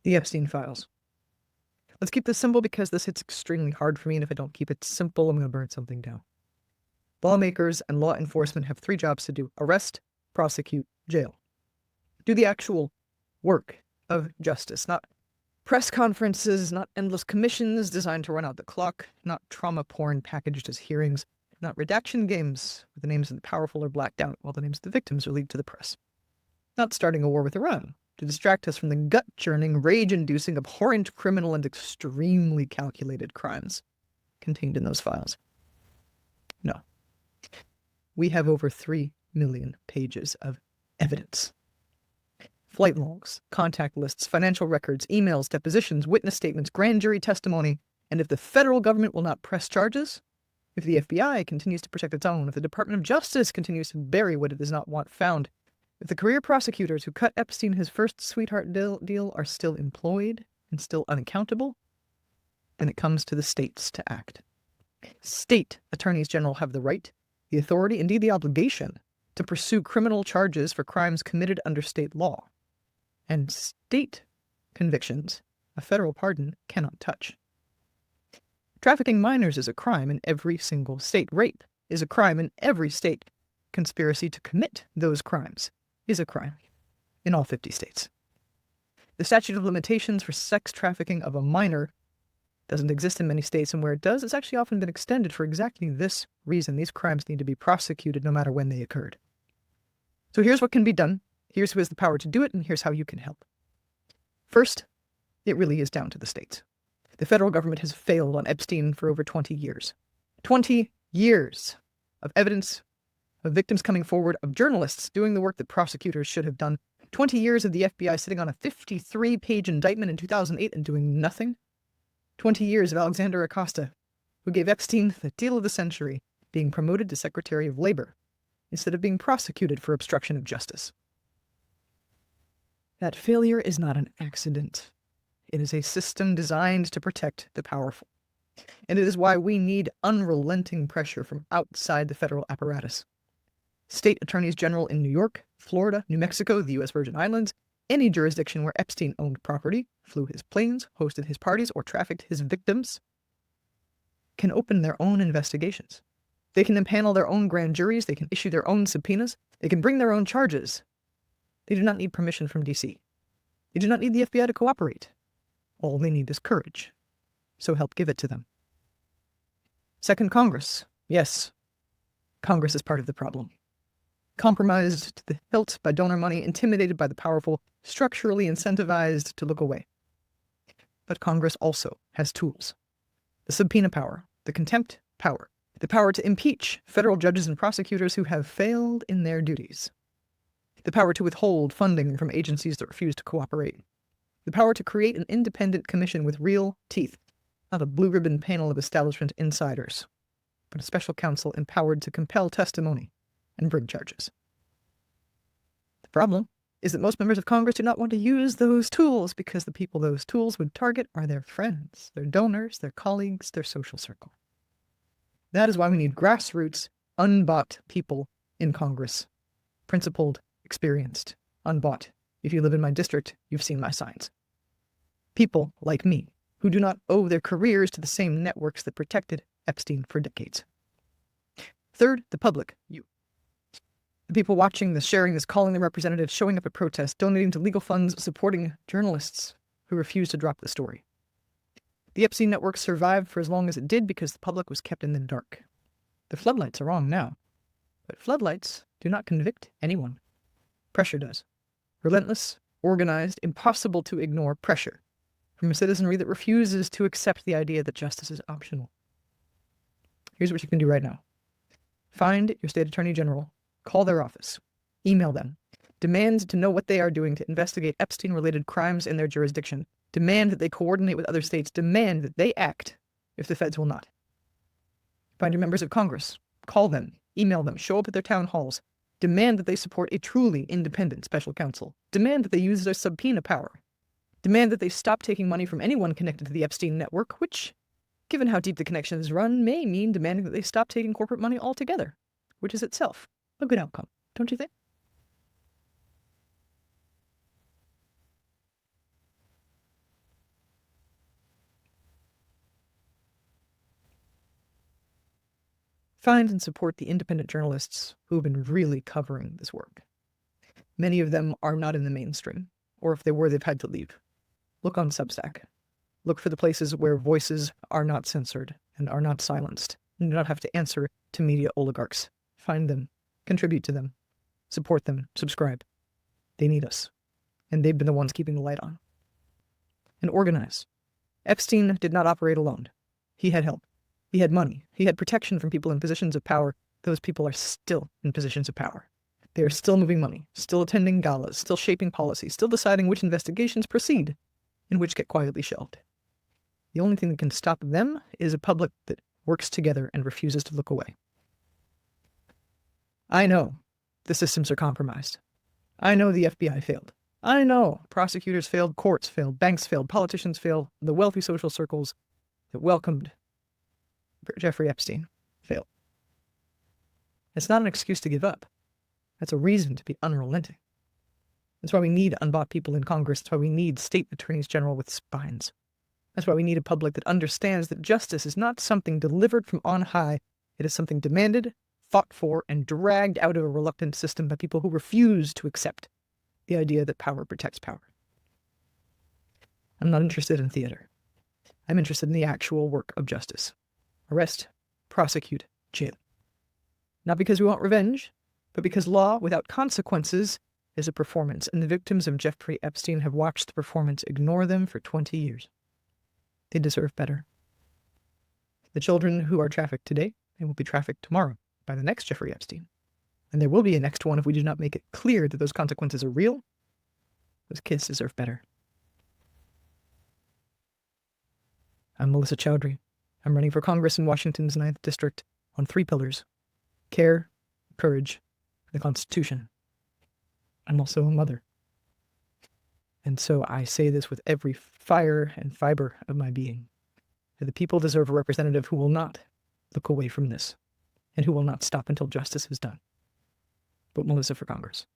The Epstein files. Let's keep this simple because this hits extremely hard for me, and if I don't keep it simple, I'm going to burn something down. Lawmakers and law enforcement have 3 jobs to do: arrest, prosecute, jail. Do the actual work of justice, not press conferences, not endless commissions designed to run out the clock, not trauma porn packaged as hearings, not redaction games where the names of the powerful are blacked out while the names of the victims are leaked to the press. Not starting a war with Iran to distract us from the gut-churning, rage-inducing, abhorrent, criminal, and extremely calculated crimes contained in those files. No. We have over 3 million pages of evidence. Flight logs, contact lists, financial records, emails, depositions, witness statements, grand jury testimony, and if the federal government will not press charges, if the FBI continues to protect its own, if the Department of Justice continues to bury what it does not want found, if the career prosecutors who cut Epstein his first sweetheart deal are still employed and still unaccountable, then it comes to the states to act. State attorneys general have the right, the authority, indeed the obligation, to pursue criminal charges for crimes committed under state law. And state convictions, a federal pardon cannot touch. Trafficking minors is a crime in every single state. Rape is a crime in every state. Conspiracy to commit those crimes is a crime in all 50 states. The statute of limitations for sex trafficking of a minor doesn't exist in many states, and where it does, it's actually often been extended for exactly this reason. These crimes need to be prosecuted no matter when they occurred. So here's what can be done. Here's who has the power to do it, and here's how you can help. First, it really is down to the states. The federal government has failed on Epstein for over 20 years. 20 years of evidence of victims coming forward, of journalists doing the work that prosecutors should have done. 20 years of the FBI sitting on a 53-page indictment in 2008 and doing nothing. 20 years of Alexander Acosta, who gave Epstein the deal of the century, being promoted to Secretary of Labor instead of being prosecuted for obstruction of justice. That failure is not an accident. It is a system designed to protect the powerful. And it is why we need unrelenting pressure from outside the federal apparatus. State attorneys general in New York, Florida, New Mexico, the U.S. Virgin Islands, any jurisdiction where Epstein owned property, flew his planes, hosted his parties, or trafficked his victims, can open their own investigations. They can impanel their own grand juries, they can issue their own subpoenas, they can bring their own charges. They do not need permission from D.C. They do not need the FBI to cooperate. All they need is courage. So help give it to them. Second, Congress. Yes, Congress is part of the problem. Compromised to the hilt by donor money, intimidated by the powerful, structurally incentivized to look away. But Congress also has tools. The subpoena power, the contempt power, the power to impeach federal judges and prosecutors who have failed in their duties. The power to withhold funding from agencies that refuse to cooperate. The power to create an independent commission with real teeth, not a blue ribbon panel of establishment insiders, but a special counsel empowered to compel testimony and bring charges. The problem is that most members of Congress do not want to use those tools because the people those tools would target are their friends, their donors, their colleagues, their social circle. That is why we need grassroots, unbought people in Congress. Principled, experienced, unbought. If you live in my district, you've seen my signs. People like me, who do not owe their careers to the same networks that protected Epstein for decades. Third, the public, you. The people watching this, sharing this, calling their representatives, showing up at protests, donating to legal funds, supporting journalists who refuse to drop the story. The Epstein network survived for as long as it did because the public was kept in the dark. The floodlights are on now, but floodlights do not convict anyone. Pressure does. Relentless, organized, impossible to ignore pressure from a citizenry that refuses to accept the idea that justice is optional. Here's what you can do right now. Find your state attorney general, call their office, email them, demand to know what they are doing to investigate Epstein-related crimes in their jurisdiction, demand that they coordinate with other states, demand that they act if the feds will not. Find your members of Congress, call them, email them, show up at their town halls, demand that they support a truly independent special counsel, demand that they use their subpoena power, demand that they stop taking money from anyone connected to the Epstein network, which, given how deep the connection is run, may mean demanding that they stop taking corporate money altogether, which is itself a good outcome, don't you think? Find and support the independent journalists who have been really covering this work. Many of them are not in the mainstream, or if they were, they've had to leave. Look on Substack. Look for the places where voices are not censored and are not silenced. You do not have to answer to media oligarchs. Find them, contribute to them, support them, subscribe. They need us, and they've been the ones keeping the light on. And organize. Epstein did not operate alone. He had help. He had money. He had protection from people in positions of power. Those people are still in positions of power. They are still moving money, still attending galas, still shaping policy, still deciding which investigations proceed and which get quietly shelved. The only thing that can stop them is a public that works together and refuses to look away. I know the systems are compromised. I know the FBI failed. I know prosecutors failed, courts failed, banks failed, politicians failed, the wealthy social circles that welcomed Jeffrey Epstein failed. It's not an excuse to give up. That's a reason to be unrelenting. That's why we need unbought people in Congress. That's why we need state attorneys general with spines. That's why we need a public that understands that justice is not something delivered from on high. It is something demanded, fought for, and dragged out of a reluctant system by people who refuse to accept the idea that power protects power. I'm not interested in theater. I'm interested in the actual work of justice. Arrest, prosecute, jail. Not because we want revenge, but because law without consequences is a performance, and the victims of Jeffrey Epstein have watched the performance ignore them for 20 years. They deserve better. The children who are trafficked today, they will be trafficked tomorrow by the next Jeffrey Epstein. And there will be a next one if we do not make it clear that those consequences are real. Those kids deserve better. I'm Melissa Chowdhury. I'm running for Congress in Washington's 9th District on 3 pillars: care, courage, and the Constitution. I'm also a mother. And so I say this with every fire and fiber of my being, that the people deserve a representative who will not look away from this and who will not stop until justice is done. Vote Melissa for Congress.